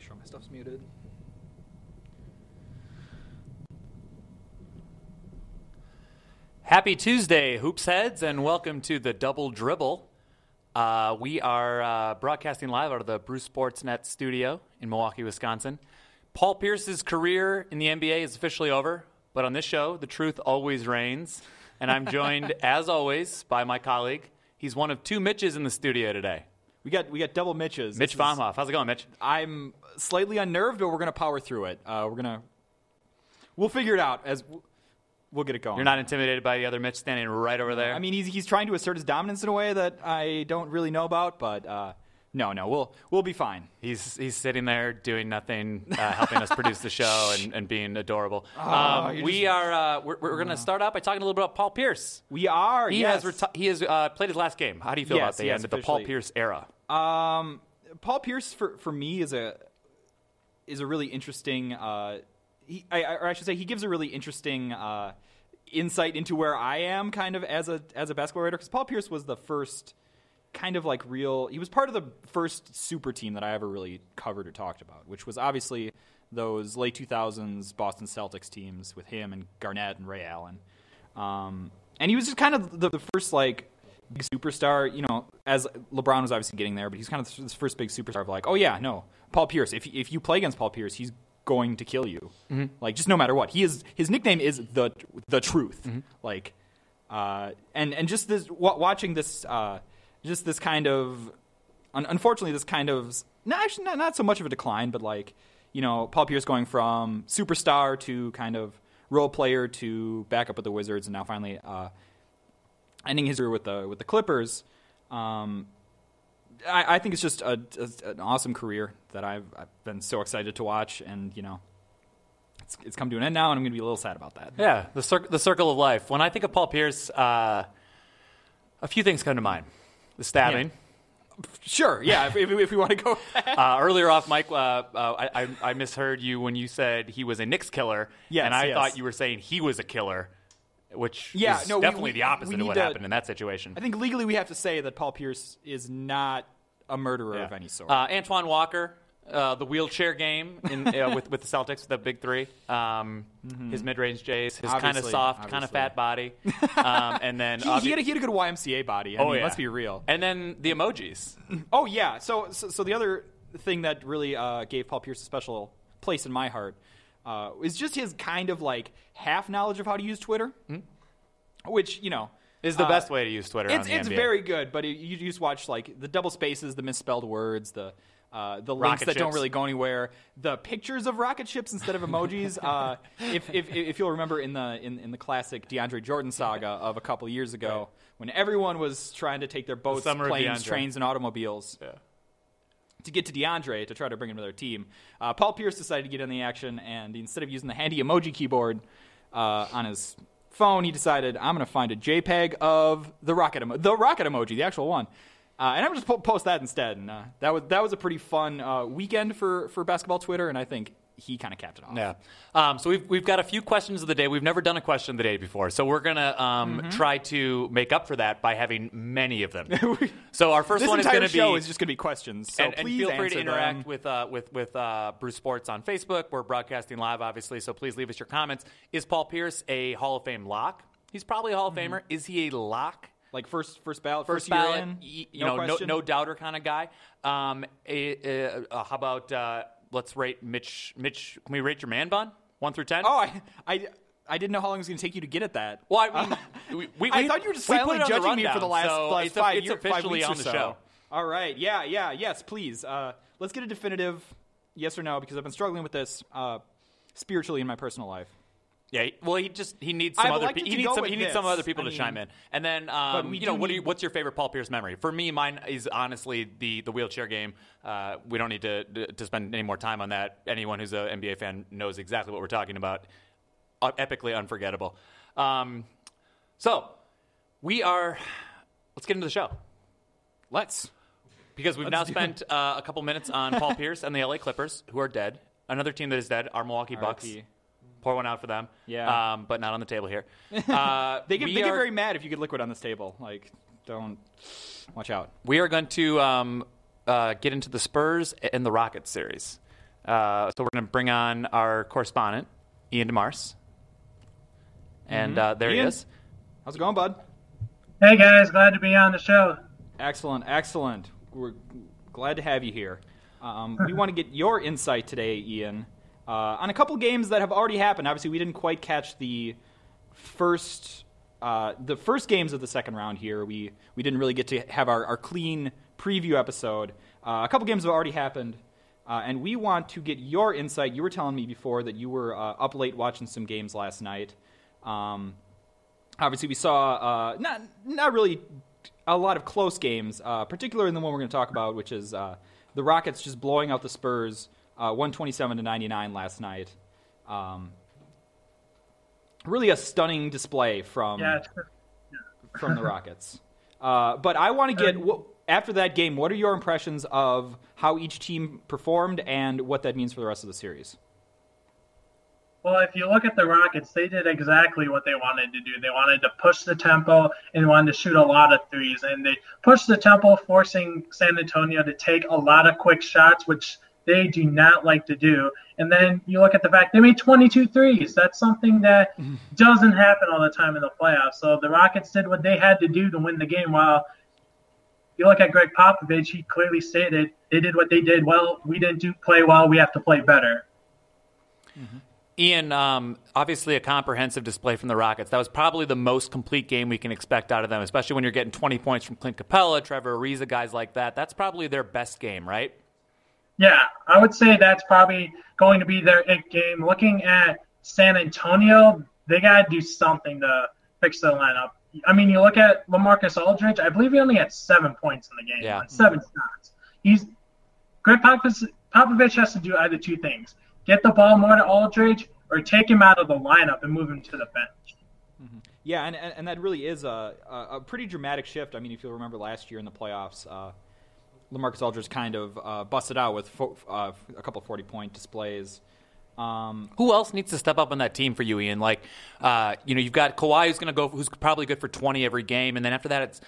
Sure, my stuff's muted. Happy Tuesday, Hoops Heads, and welcome to the Double Dribble. We are broadcasting live out of the Bruce Sportsnet studio in Milwaukee, Wisconsin. Paul Pierce's career in the NBA is officially over, but on this show, the truth always reigns, and I'm joined, as always, by my colleague. He's one of two Mitches in the studio today. We got double Mitches. Mitch Baumhoff. How's it going, Mitch? I'm slightly unnerved, but we're gonna power through it. We'll figure it out as we'll get it going. You're not intimidated by the other Mitch standing right over there? I mean, he's trying to assert his dominance in a way that I don't really know about, but no, we'll be fine. He's sitting there doing nothing, helping us produce the show and being adorable. We're going to start out by talking a little bit about Paul Pierce. We are. He has played his last game. How do you feel about the end of the Paul Pierce era? Paul Pierce for me is a really interesting. He gives a really interesting insight into where I am, kind of as a basketball writer. Because Paul Pierce was the first kind of like real. He was part of the first super team that I ever really covered or talked about, which was obviously those late 2000s Boston Celtics teams with him and Garnett and Ray Allen. And he was just kind of the first like big superstar, you know, as LeBron was obviously getting there, but he's kind of this first big superstar of like, oh yeah, no, Paul Pierce. If you play against Paul Pierce, he's going to kill you. Mm-hmm. Like, just no matter what. His nickname is the truth. Mm-hmm. Like, and just this watching this just this kind of unfortunately this kind of not so much of a decline, but like, you know, Paul Pierce going from superstar to kind of role player to back up with the Wizards and now finally ending his career with the Clippers. I think it's just an awesome career that I've been so excited to watch, and you know, it's come to an end now, and I'm going to be a little sad about that. Yeah, the circle of life. When I think of Paul Pierce, a few things come to mind: the stabbing. Yeah. Sure, yeah. if we want to go. Earlier off, Mike, I misheard you when you said he was a Knicks killer, and I thought you were saying he was a killer. Which is definitely the opposite of what happened in that situation. I think legally we have to say that Paul Pierce is not a murderer of any sort. Antoine Walker, the wheelchair game with the Celtics, with the big three. His mid-range Jays, his kind of soft, kind of fat body. And then he had a good YMCA body. I mean, let's be real. And then the emojis. Oh, yeah. So the other thing that really gave Paul Pierce a special place in my heart is just his kind of like half knowledge of how to use Twitter, which, you know, is the best way to use Twitter. It's very good, but you just watch like the double spaces, the misspelled words, the links that don't really go anywhere, the pictures of rocket ships instead of emojis. If you'll remember in the classic DeAndre Jordan saga of a couple of years ago, when everyone was trying to take their boats, planes, trains, and automobiles. Yeah. To get to DeAndre to try to bring him to their team, Paul Pierce decided to get in the action, and instead of using the handy emoji keyboard on his phone, he decided, I'm going to find a JPEG of the rocket emoji, the actual one, and I'm just post that instead. And that was a pretty fun weekend for basketball Twitter, and I think he kind of capped it off. Yeah. So we've got a few questions of the day. We've never done a question of the day before, so we're gonna try to make up for that by having many of them. So our first one is going to be show is just going to be questions. So and feel free to interact with Bruce Sports on Facebook. We're broadcasting live, obviously, so please leave us your comments. Is Paul Pierce a Hall of Fame lock? He's probably a Hall of Famer. Is he a lock? Like first ballot, first ballot, in, no doubter kind of guy. How about let's rate Mitch. Mitch, can we rate your man bun 1 through 10? Oh, I didn't know how long it was going to take you to get at that. Well, I mean, I thought you were just silently judging me for the last 5 years. It's officially on the show. All right, yes, please. Let's get a definitive yes or no, because I've been struggling with this spiritually in my personal life. Yeah, well, he needs some other people. He needs some other people to chime in. And then, what's your favorite Paul Pierce memory? For me, mine is honestly the wheelchair game. We don't need to spend any more time on that. Anyone who's an NBA fan knows exactly what we're talking about. Epically unforgettable. So let's get into the show. Because we've now spent a couple minutes on Paul Pierce and the LA Clippers, who are dead. Another team that is dead, our Milwaukee Bucks. Pour one out for them. Yeah. But not on the table here. They get very mad if you get liquid on this table. Like, don't. Watch out. We are going to get into the Spurs and the Rockets series. So we're going to bring on our correspondent, Ian DeMars. And there Ian, he is. How's it going, bud? Hey guys, glad to be on the show. Excellent. We're glad to have you here. We want to get your insight today, Ian, on a couple games that have already happened. Obviously, we didn't quite catch the first games of the second round here. We didn't really get to have our clean preview episode. A couple games have already happened, and we want to get your insight. You were telling me before that you were up late watching some games last night. Obviously, we saw not really a lot of close games, particularly in the one we're going to talk about, which is the Rockets just blowing out the Spurs 127-99 last night. Really a stunning display from the Rockets. But I want to get, after that game, what are your impressions of how each team performed and what that means for the rest of the series? Well, if you look at the Rockets, they did exactly what they wanted to do. They wanted to push the tempo and wanted to shoot a lot of threes. And they pushed the tempo, forcing San Antonio to take a lot of quick shots, which they do not like to do. And then you look at the fact they made 22 threes. That's something that doesn't happen all the time in the playoffs. So the Rockets did what they had to do to win the game. While you look at Greg Popovich, he clearly stated they did what they did well. We didn't play well. We have to play better. Mm-hmm. Ian, obviously a comprehensive display from the Rockets. That was probably the most complete game we can expect out of them, especially when you're getting 20 points from Clint Capella, Trevor Ariza, guys like that. That's probably their best game, right? Yeah, I would say that's probably going to be their it game. Looking at San Antonio, they got to do something to fix their lineup. I mean, you look at LaMarcus Aldridge, I believe he only had 7 points in the game, yeah. 7 shots. Greg Popovich has to do either two things. Get the ball more to Aldridge or take him out of the lineup and move him to the bench. Mm-hmm. Yeah, and that really is a pretty dramatic shift. I mean, if you'll remember last year in the playoffs, LaMarcus Aldridge kind of busted out with a couple 40-point displays. Who else needs to step up on that team for you, Ian? Like, you've got Kawhi who's probably good for 20 every game, and then after that it's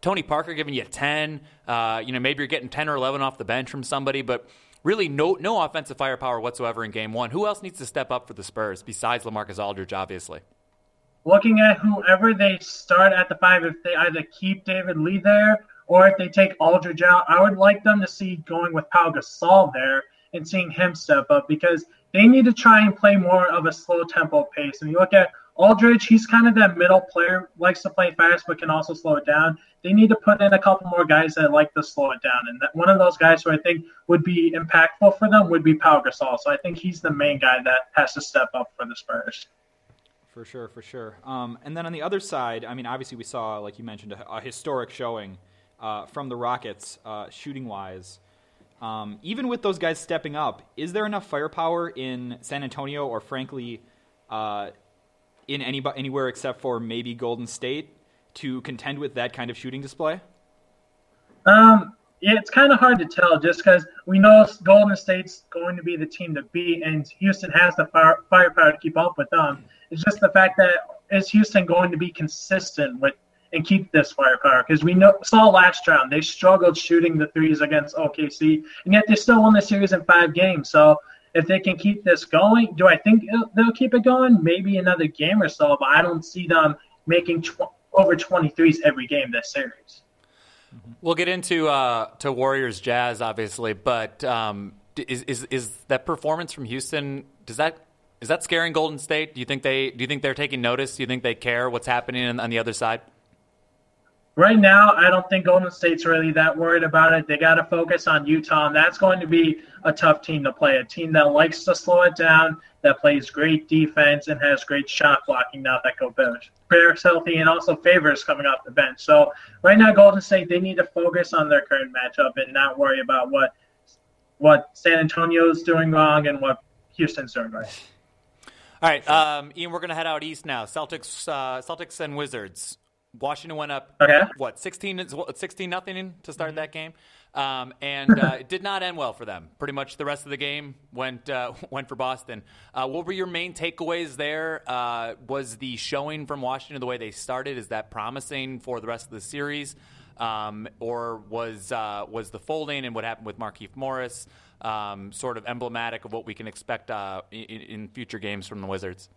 Tony Parker giving you 10. Maybe you're getting 10 or 11 off the bench from somebody, but really no offensive firepower whatsoever in game one. Who else needs to step up for the Spurs besides LaMarcus Aldridge, obviously? Looking at whoever they start at the 5, if they either keep David Lee there or if they take Aldridge out, I would like them to see going with Pau Gasol there and seeing him step up because they need to try and play more of a slow tempo pace. And you look at Aldridge, he's kind of that middle player, likes to play fast but can also slow it down. They need to put in a couple more guys that like to slow it down. And one of those guys who I think would be impactful for them would be Pau Gasol. So I think he's the main guy that has to step up for the Spurs. For sure. And then on the other side, I mean, obviously we saw, like you mentioned, a historic showing from the Rockets shooting-wise. Even with those guys stepping up, is there enough firepower in San Antonio or, frankly, in anywhere except for maybe Golden State to contend with that kind of shooting display? It's kind of hard to tell just because we know Golden State's going to be the team to beat, and Houston has the firepower to keep up with them. It's just the fact that is Houston going to be consistent with and keep this firepower? Because we saw last round they struggled shooting the threes against OKC, and yet they still won the series in 5 games. So if they can keep this going, do I think they'll keep it going? Maybe another game or so, but I don't see them making over 23s every game this series. We'll get into to Warriors Jazz, obviously, but is that performance from Houston? Is that scaring Golden State? Do you think they're taking notice? Do you think they care what's happening on the other side? Right now, I don't think Golden State's really that worried about it. They got to focus on Utah, and that's going to be a tough team to play, a team that likes to slow it down, that plays great defense, and has great shot blocking now that Gobert's healthy, and also Favors coming off the bench. So right now, Golden State, they need to focus on their current matchup and not worry about what San Antonio's doing wrong and what Houston's doing right. All right, Ian, we're going to head out east now. Celtics and Wizards. Washington went up, 16-0 to start that game, and it did not end well for them. Pretty much the rest of the game went for Boston. What were your main takeaways there? Was the showing from Washington the way they started? Is that promising for the rest of the series, or was the folding and what happened with Markieff Morris sort of emblematic of what we can expect in future games from the Wizards.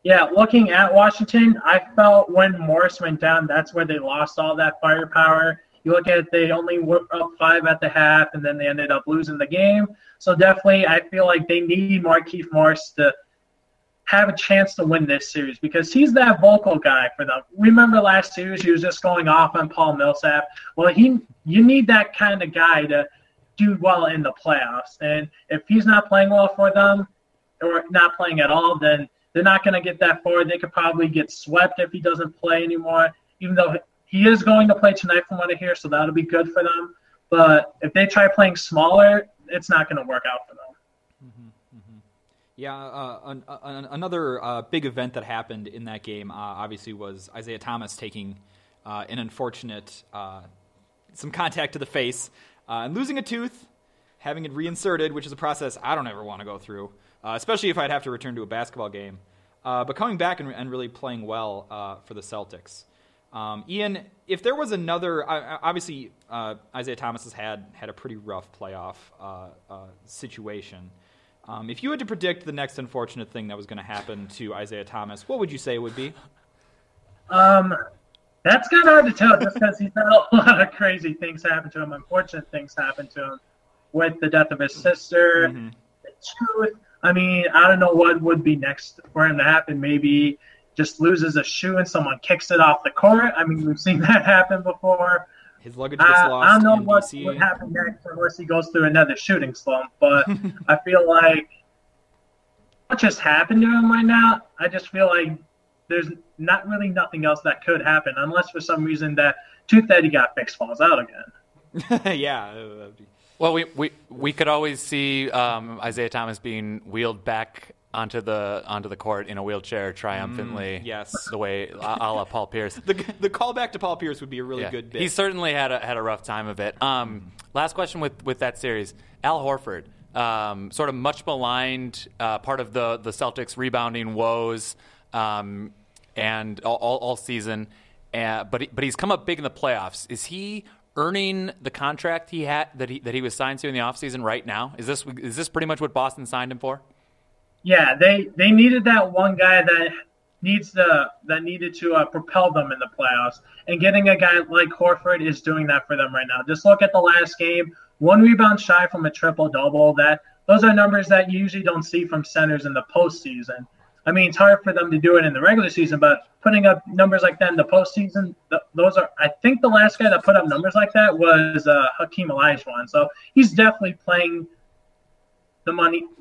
Yeah, looking at Washington, I felt when Morris went down, that's where they lost all that firepower. You look at it, they only were up 5 at the half, and then they ended up losing the game. So definitely I feel like they need Markieff Morris to have a chance to win this series because he's that vocal guy for them. Remember last series, he was just going off on Paul Millsap. Well, you need that kind of guy to do well in the playoffs. And if he's not playing well for them or not playing at all, then they're not going to get that far. They could probably get swept if he doesn't play anymore, even though he is going to play tonight from what I hear, so that'll be good for them. But if they try playing smaller, it's not going to work out for them. Yeah, another big event that happened in that game obviously was Isaiah Thomas taking an unfortunate some contact to the face and losing a tooth, having it reinserted, which is a process I don't ever want to go through, especially if I'd have to return to a basketball game. But coming back and really playing well for the Celtics. Ian, if there was another, obviously Isaiah Thomas has had a pretty rough playoff situation. If you had to predict the next unfortunate thing that was going to happen to Isaiah Thomas, what would you say it would be? That's kind of hard to tell just because he's had a lot of crazy things happen to him, unfortunate things happen to him with the death of his sister, the tooth. I mean, I don't know what would be next for him to happen. Maybe just loses a shoe and someone kicks it off the court. I mean, we've seen that happen before. His luggage gets lost. I don't know in what DC. would happen next unless he goes through another shooting slump. But I feel like what just happened to him right now, I just feel like there's not really nothing else that could happen unless for some reason that tooth that he got fixed falls out again. Yeah. Well, we could always see Isaiah Thomas being wheeled back onto the court in a wheelchair triumphantly. Yes, the way a la Paul Pierce. The callback to Paul Pierce would be a really good bit. He certainly had a rough time of it. Last question with that series, Al Horford, sort of much maligned, part of the Celtics rebounding woes, and all season, but he's come up big in the playoffs. Is he earning the contract he had that he was signed to in the offseason right now? Is this pretty much what Boston signed him for? Yeah, they needed that one guy that needed to propel them in the playoffs, and getting a guy like Horford is doing that for them right now. Just look at the last game, 1 rebound shy from a triple-double. Those are numbers that you usually don't see from centers in the postseason. I mean, it's hard for them to do it in the regular season, but putting up numbers like that in the postseason, I think the last guy that put up numbers like that was Hakeem Olajuwon. So he's definitely playing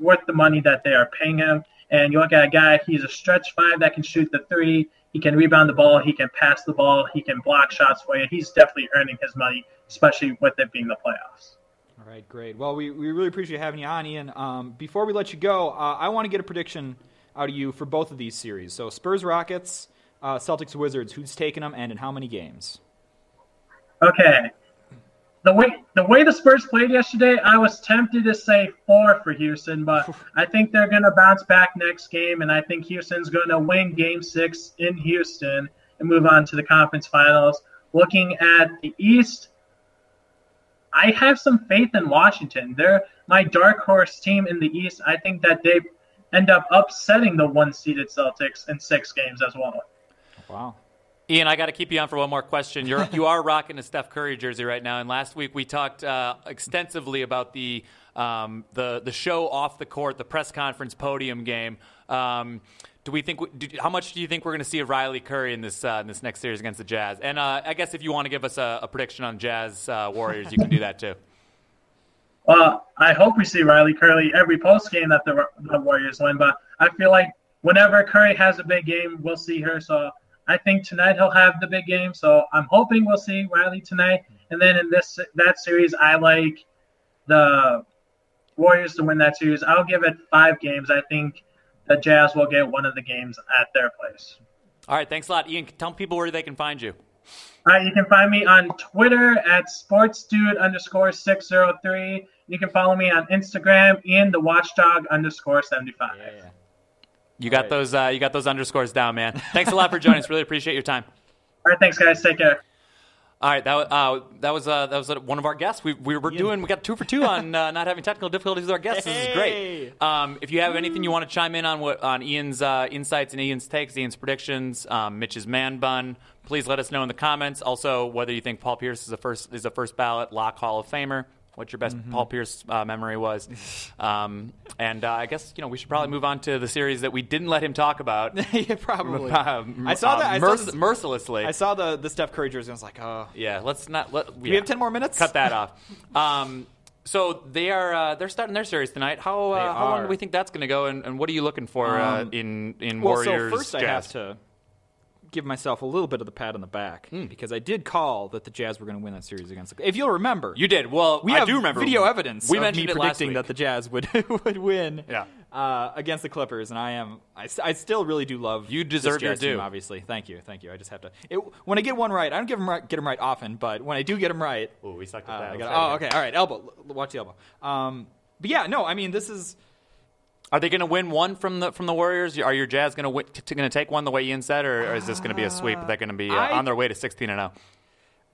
worth the money that they are paying him. And you look at a guy, he's a stretch 5 that can shoot the 3. He can rebound the ball. He can pass the ball. He can block shots for you. He's definitely earning his money, especially with it being the playoffs. All right, great. Well, we really appreciate having you on, Ian. Before we let you go, I want to get a prediction out of you for both of these series. So Spurs Rockets, Celtics Wizards, who's taking them and in how many games? Okay. The way the Spurs played yesterday, I was tempted to say 4 for Houston, but I think they're going to bounce back next game, and I think Houston's going to win Game 6 in Houston and move on to the conference finals. Looking at the East, I have some faith in Washington. They're my dark horse team in the East. I think that they end up upsetting the 1-seeded Celtics in 6 games as well. Wow. Ian, I got to keep you on for one more question. You are rocking a Steph Curry jersey right now, and last week we talked extensively about the show off the court, the press conference podium game. How much do you think we're going to see of Riley Curry in this next series against the Jazz? And I guess if you want to give us a prediction on Jazz Warriors, you can do that too. Well, I hope we see Riley Curry every post game that the Warriors win, but I feel like whenever Curry has a big game, we'll see her. So I think tonight he'll have the big game. So I'm hoping we'll see Riley tonight. And then in that series, I like the Warriors to win that series. I'll give it 5 games. I think the Jazz will get one of the games at their place. All right, thanks a lot. Ian, tell people where they can find you. All right, you can find me on Twitter at sportsdude_603. You can follow me on Instagram, IanTheWatchdog_75. Yeah. You got those underscores down, man. Thanks a lot for joining us. Really appreciate your time. All right, thanks, guys. Take care. All right, that was one of our guests. We got 2 for 2 on not having technical difficulties with our guests. This is great. If you have anything you want to chime in on Ian's insights and Ian's takes, Ian's predictions, Mitch's man bun, please let us know in the comments. Also, whether you think Paul Pierce is a first ballot lock Hall of Famer. What your best Paul Pierce memory was. And I guess we should probably move on to the series that we didn't let him talk about. Yeah, probably. I saw that. Mercilessly. I saw the Steph Curry jersey. I was like, oh. Yeah, let's not. We have 10 more minutes? Cut that off. So they're starting their series tonight. How long do we think that's going to go? And what are you looking for in Warriors? So first Jazz? I have to give myself a little bit of the pat on the back because I did call that the Jazz were going to win that series against the. If you'll remember, you did. Well, I do remember video evidence. We of mentioned me it predicting last week. that the Jazz would win. Yeah. Against the Clippers, and I still really do love. You deserve this Jazz your due. team, obviously. Thank you. I just have to. When I get one right, I don't get them right often, but when I do get them right, ooh, we sucked at that. okay, all right, elbow. Watch the elbow. But yeah, no, I mean this is. Are they going to win one from the Warriors? Are your Jazz going to take one the way Ian said, or is this going to be a sweep? They're going to be on their way to 16-0.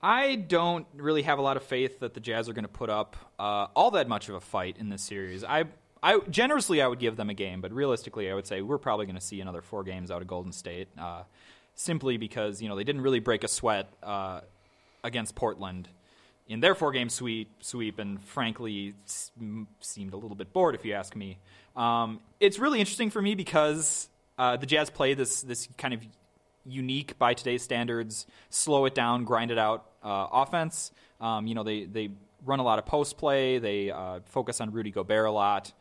I don't really have a lot of faith that the Jazz are going to put up all that much of a fight in this series. I generously I would give them a game, but realistically I would say we're probably going to see another 4 games out of Golden State, simply because they didn't really break a sweat against Portland in their 4-game sweep, and frankly seemed a little bit bored, if you ask me. It's really interesting for me because the Jazz play this kind of unique, by today's standards, slow it down, grind it out offense. They run a lot of post play. They focus on Rudy Gobert a lot,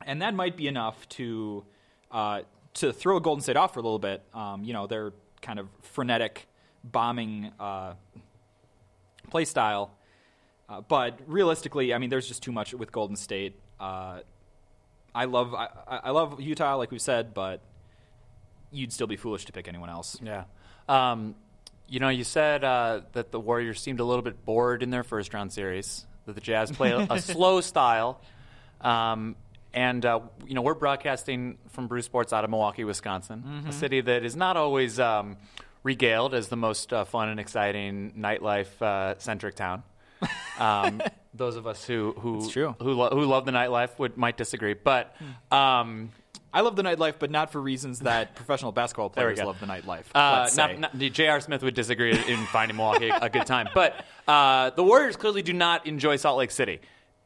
and that might be enough to throw Golden State off for a little bit. Their kind of frenetic bombing play style, but realistically, I mean, there's just too much with Golden State. I love Utah, like we said, but you'd still be foolish to pick anyone else. Yeah. You said that the Warriors seemed a little bit bored in their first-round series, that the Jazz play a slow style. We're broadcasting from Brew Sports out of Milwaukee, Wisconsin, a city that is not always regaled as the most fun and exciting nightlife-centric town. Those of us who love the nightlife might disagree, but I love the nightlife, but not for reasons that professional basketball players love the nightlife. J.R. Smith would disagree in finding Milwaukee a good time, but the Warriors clearly do not enjoy Salt Lake City.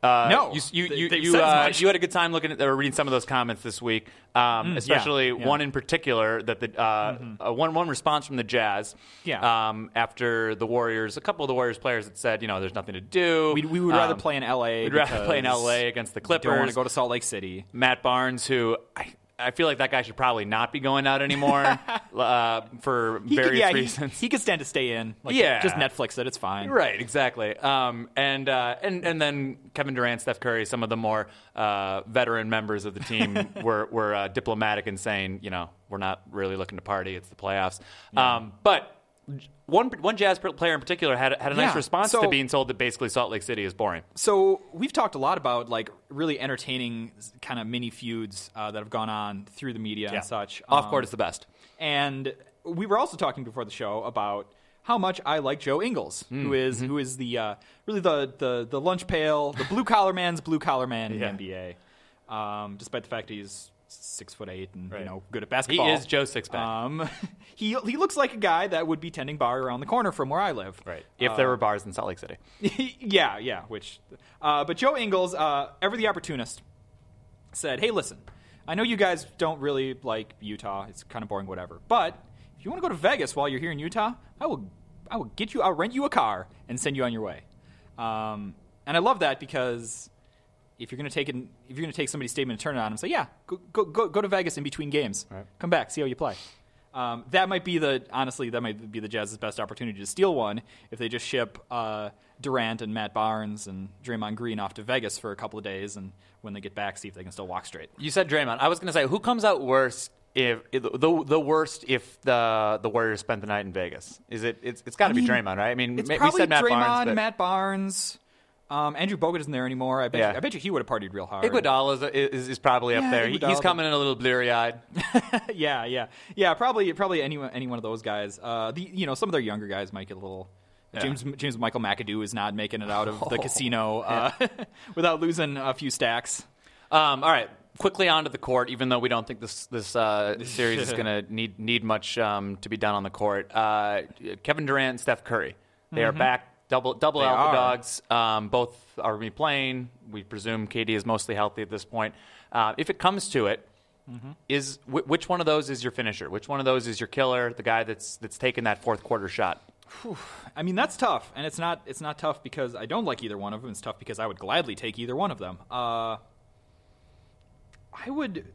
No, you had a good time looking at or reading some of those comments this week, especially one in particular that the one response from the Jazz. After a couple of the Warriors players had said, there's nothing to do. We would rather play in L.A. We'd rather play in L.A. against the Clippers. Don't want to go to Salt Lake City. Matt Barnes, who I feel like that guy should probably not be going out anymore for various reasons. He could stand to stay in. Just Netflix it. It's fine. Right, exactly. And then Kevin Durant, Steph Curry, some of the more veteran members of the team were diplomatic in saying, we're not really looking to party. It's the playoffs. Yeah. But one Jazz player in particular had a nice response to being told that basically Salt Lake City is boring. So we've talked a lot about really entertaining kind of mini feuds that have gone on through the media and such. Off court is the best. And we were also talking before the show about how much I like Joe Ingles, who is the really the lunch pail, the blue collar man's blue collar man in the NBA. Despite the fact he's 6'8" and good at basketball. He is Joe Sixpack. He looks like a guy that would be tending bar around the corner from where I live. Right. If there were bars in Salt Lake City. Yeah. But Joe Ingles, ever the opportunist, said, "Hey, listen, I know you guys don't really like Utah. It's kind of boring, whatever. But if you want to go to Vegas while you're here in Utah, I will get you. I'll rent you a car and send you on your way." And I love that because if you're going to take somebody's statement and turn it on and say, "Yeah, go to Vegas in between games, come back, see how you play." That might be the Jazz's best opportunity to steal one if they just ship Durant and Matt Barnes and Draymond Green off to Vegas for a couple of days, and when they get back, see if they can still walk straight. You said Draymond. I was going to say, who comes out worse if the worst if the Warriors spent the night in Vegas? It's got to be Draymond, right? I mean, it's we probably said Matt Draymond, Barnes, but Matt Barnes. Andrew Bogut isn't there anymore. I bet you he would have partied real hard. Iguodala is probably up there. He's coming in a little bleary-eyed. Yeah. Probably any one of those guys. Some of their younger guys might get a little James Michael McAdoo is not making it out of the casino without losing a few stacks. All right, quickly onto the court. Even though we don't think this series is going to need much to be done on the court, Kevin Durant and Steph Curry, they are back. Double alpha dogs. Both are going to be playing. We presume KD is mostly healthy at this point. If it comes to it, which one of those is your finisher? Which one of those is your killer? The guy that's taking that fourth quarter shot. I mean, that's tough, and it's not tough because I don't like either one of them. It's tough because I would gladly take either one of them. I would,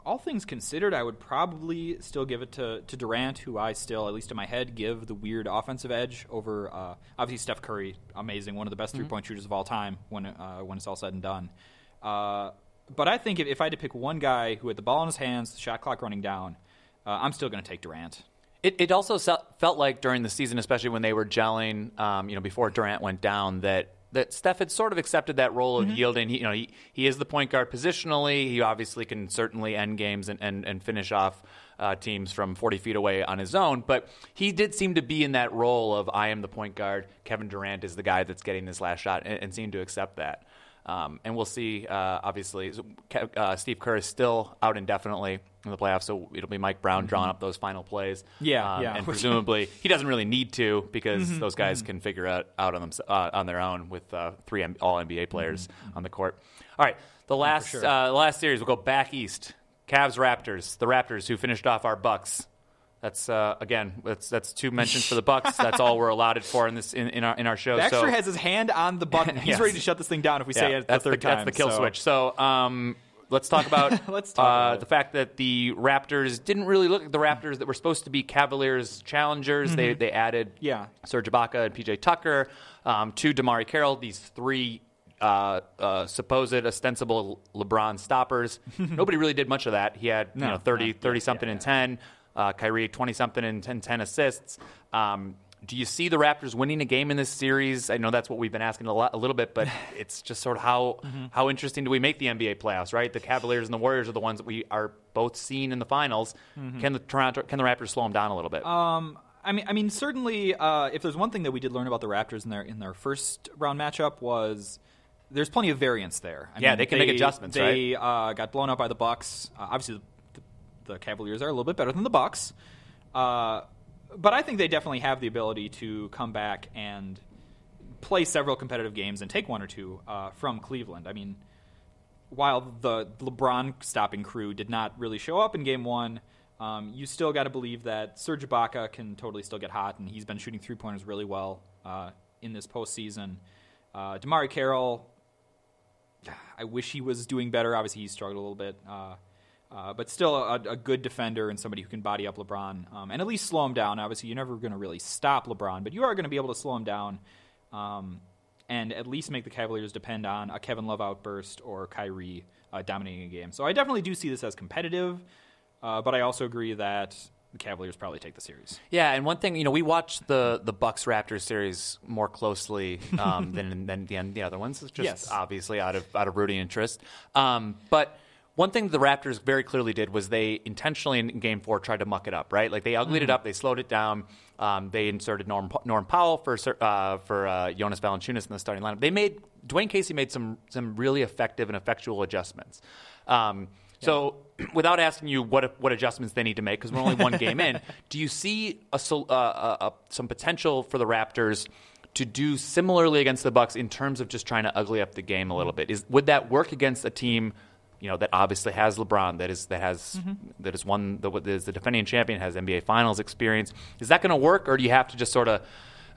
all things considered, I would probably still give it to Durant, who I still, at least in my head, give the weird offensive edge over, obviously, Steph Curry, amazing, one of the best three-point shooters of all time when it's all said and done. But I think if I had to pick one guy who had the ball in his hands, the shot clock running down, I'm still going to take Durant. It also felt like during the season, especially when they were gelling, before Durant went down, that Steph had sort of accepted that role of yielding. He is the point guard positionally. He obviously can certainly end games and finish off teams from 40 feet away on his own. But he did seem to be in that role of I am the point guard. Kevin Durant is the guy that's getting this last shot and seemed to accept that. And we'll see, obviously, Steve Kerr is still out indefinitely in the playoffs, so it'll be Mike Brown drawing up those final plays. And presumably he doesn't really need to because those guys can figure it out on their own with three All-NBA players on the court. All right, the last series, we'll go back east. Cavs-Raptors, the Raptors who finished off our Bucks. That's again. That's two mentions for the Bucks. That's all we're allotted for in our show. Baxter has his hand on the button. He's ready to shut this thing down if we say it the third time. That's the kill switch. So let's talk about the fact that the Raptors didn't really look like the Raptors that were supposed to be Cavaliers challengers. They added Serge Ibaka and PJ Tucker to DeMar Carroll. These three supposed ostensible LeBron stoppers. Nobody really did much of that. He had 30 something and 10. Kyrie, 20-something and 10 assists. Do you see the Raptors winning a game in this series? I know that's what we've been asking a little bit, but it's just sort of how interesting do we make the NBA playoffs, right? The Cavaliers and the Warriors are the ones that we are both seeing in the finals. Can the Raptors slow them down a little bit? I mean, certainly, if there's one thing that we did learn about the Raptors in their first round matchup was there's plenty of variance there. I mean, they can make adjustments, right? They got blown out by the Bucks. Obviously, the Cavaliers are a little bit better than the Bucks, but I think they definitely have the ability to come back and play several competitive games and take one or two from Cleveland. I mean, while the LeBron stopping crew did not really show up in Game 1, you still got to believe that Serge Ibaka can totally still get hot, and he's been shooting three-pointers really well in this postseason. DeMar Carroll, I wish he was doing better. Obviously, he struggled a little bit. But still a good defender and somebody who can body up LeBron and at least slow him down. Obviously, you're never going to really stop LeBron, but you are going to be able to slow him down and at least make the Cavaliers depend on a Kevin Love outburst or Kyrie dominating a game. So I definitely do see this as competitive, but I also agree that the Cavaliers probably take the series. Yeah, and one thing, we watched the Bucks-Raptors series more closely than the other ones, just obviously out of rooting interest. But one thing the Raptors very clearly did was they intentionally in Game 4 tried to muck it up, right? Like they uglied it up, they slowed it down. They inserted Norm Powell for Jonas Valanciunas in the starting lineup. Dwayne Casey made some really effective and effectual adjustments. So without asking you what adjustments they need to make, because we're only one game in, do you see some potential for the Raptors to do similarly against the Bucks in terms of just trying to ugly up the game a little bit? Would that work against a team that obviously has LeBron, that is the defending champion, has NBA Finals experience? Is that going to work, or do you have to just sort of,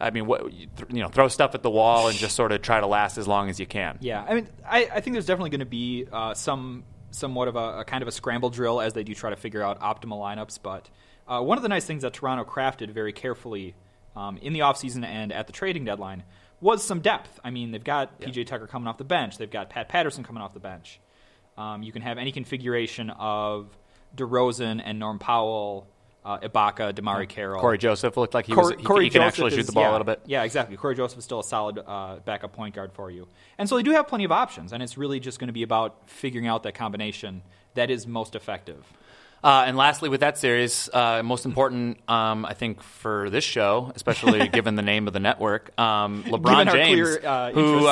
throw stuff at the wall and just sort of try to last as long as you can? Yeah, I mean, I think there's definitely going to be somewhat of a kind of a scramble drill as they do try to figure out optimal lineups. But one of the nice things that Toronto crafted very carefully in the offseason and at the trading deadline was some depth. I mean, they've got PJ Tucker coming off the bench. They've got Pat Patterson coming off the bench. You can have any configuration of DeRozan and Norm Powell, Ibaka, DeMar Carroll. Corey Joseph looked like he can actually shoot the ball a little bit. Yeah, exactly. Corey Joseph is still a solid backup point guard for you. And so they do have plenty of options, and it's really just going to be about figuring out that combination that is most effective. And lastly, with that series, most important, I think, for this show, especially given the name of the network, LeBron James, who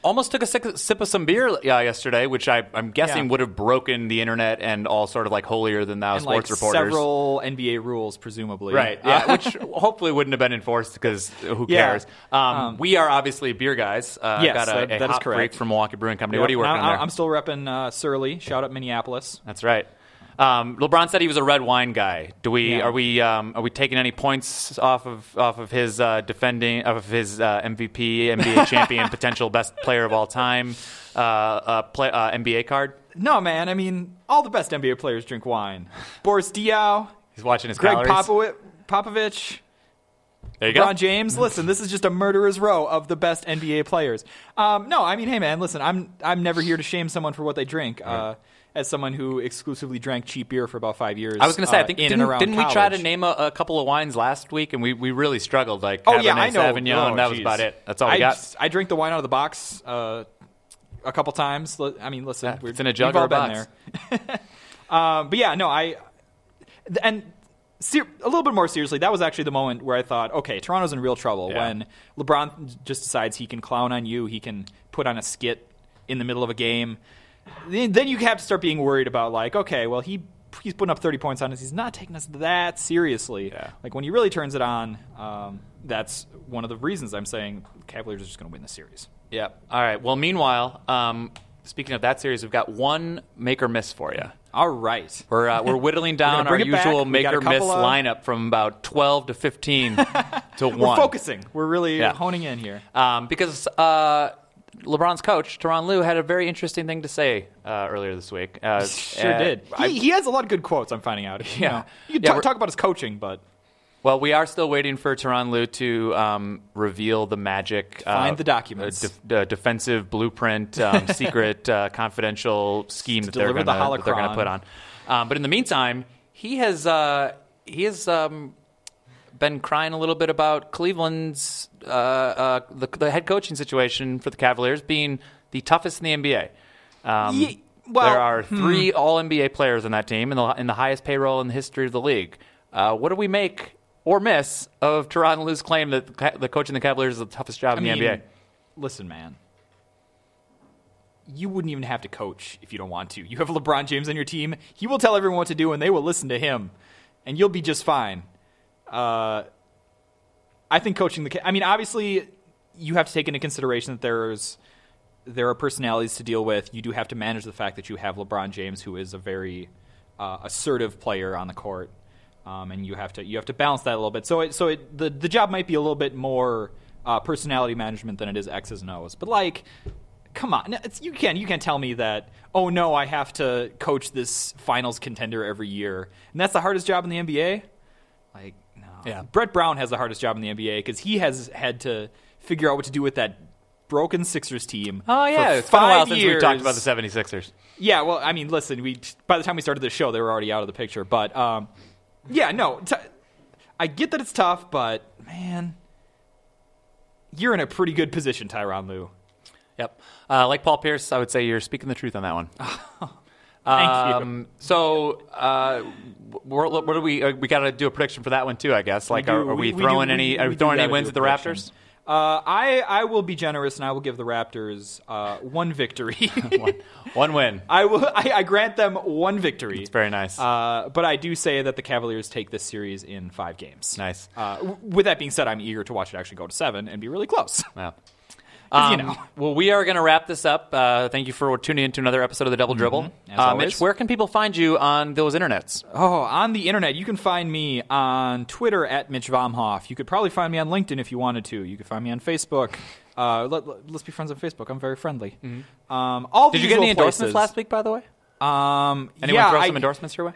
almost took a sip of some beer yesterday, which I'm guessing would have broken the internet and all sort of like holier than thou sports reporters. Several NBA rules, presumably. Right, yeah, which hopefully wouldn't have been enforced because who cares? We are obviously beer guys. Yes, got a that hot is correct. break from Milwaukee Brewing Company. What are you working on there? I'm still repping Surly. Shout out Minneapolis. That's right. LeBron said he was a red wine guy. Are we taking any points off of his defending of his MVP, NBA champion, potential best player of all time, NBA card? No, man. I mean, all the best NBA players drink wine. Boris Diaw. He's watching his Greg calories. Popovich. There you LeBron go. James. Listen, this is just a murderer's row of the best NBA players. No, I mean, hey, man. Listen, I'm never here to shame someone for what they drink. Right. As someone who exclusively drank cheap beer for about 5 years. I was going to say, I think didn't we try to college. name a couple of wines last week, and we really struggled. Like I know. Sauvignon, that was about it. That's all we got. I drank the wine out of the box a couple times. I mean, listen, it's in a jug we've or all a been box. there. But yeah, no, a little bit more seriously, that was actually the moment where I thought, okay, Toronto's in real trouble. Yeah. When LeBron just decides he can clown on you, he can put on a skit in the middle of a game. Then you have to start being worried about, like, okay, well, he's putting up 30 points on us. He's not taking us that seriously. Yeah. Like, when he really turns it on, that's one of the reasons I'm saying Cavaliers are just going to win the series. Yeah. All right. Well, meanwhile, speaking of that series, we've got one make or miss for you. All right. We're whittling down our usual make or miss lineup from about 12 to 15 to 1. We're focusing. We're really honing in here. Because LeBron's coach, Tyronn Lue, had a very interesting thing to say earlier this week. Sure did. He has a lot of good quotes, I'm finding out. You can talk about his coaching, but... Well, we are still waiting for Tyronn Lue to reveal the magic... Find the documents. Defensive blueprint, secret, confidential scheme that they're going to put on. But in the meantime, he has been crying a little bit about Cleveland's the head coaching situation for the Cavaliers being the toughest in the NBA. There are 3 All-NBA players on that team in the highest payroll in the history of the league. What do we make or miss of Tyronn Lue's claim that the coaching the Cavaliers is the toughest job in the NBA? Listen, man. You wouldn't even have to coach if you don't want to. You have LeBron James on your team. He will tell everyone what to do, and they will listen to him, and you'll be just fine. I think coaching obviously, you have to take into consideration that there are personalities to deal with. You do have to manage the fact that you have LeBron James, who is a very assertive player on the court, and you have to balance that a little bit. So the job might be a little bit more personality management than it is X's and O's. But like, come on, you can't tell me that. Oh no, I have to coach this finals contender every year, and that's the hardest job in the NBA. Like, no. Yeah. Brett Brown has the hardest job in the NBA because he has had to figure out what to do with that broken Sixers team. Oh yeah, for it's been a while 5 since years. we talked about the 76ers. Yeah, well, I mean, listen, by the time we started the show, they were already out of the picture. But yeah, no, I get that it's tough, but man, you're in a pretty good position, Tyronn Lue. Yep. Like Paul Pierce, I would say you're speaking the truth on that one. Thank you. So, what do we got to do a prediction for that one too? I guess. Like, are we throwing any wins at the Raptors? I will be generous and I will give the Raptors one victory. one win. I grant them one victory. It's very nice. But I do say that the Cavaliers take this series in 5 games. Nice. With that being said, I'm eager to watch it actually go to 7 and be really close. Wow. Well, we are going to wrap this up. Thank you for tuning in to another episode of the Double Dribble. As always. Mitch, where can people find you on those internets? Oh, on the internet, you can find me on Twitter at Mitch Vomhoff. You could probably find me on LinkedIn if you wanted to. You could find me on Facebook. Let's be friends on Facebook. I'm very friendly. Mm-hmm. Did you get any endorsements last week, by the way? Anyone throw some endorsements your way?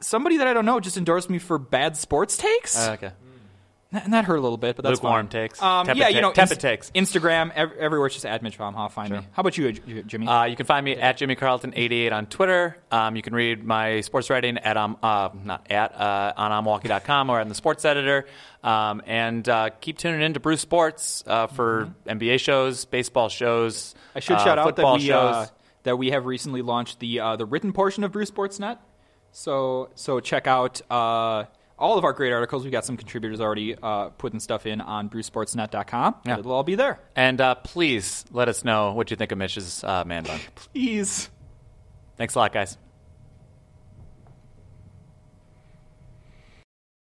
Somebody that I don't know just endorsed me for bad sports takes. Okay. And that hurt a little bit, but that's lukewarm fine. takes. Tepid takes. Instagram, everywhere, it's just at Mitch Vomhoff. Find me. How about you, Jimmy? You can find me at JimmyCarlton88 on Twitter. You can read my sports writing at on onmilwaukee.com or on the Sports Editor. And keep tuning in to Bruce Sports for NBA shows, baseball shows. I should shout out that that we have recently launched the written portion of Brew Sportsnet. So check out all of our great articles. We got some contributors already putting stuff in on brewsportsnet.com. Yeah. It'll all be there. And please let us know what you think of Mitch's man bun. Please. Thanks a lot, guys.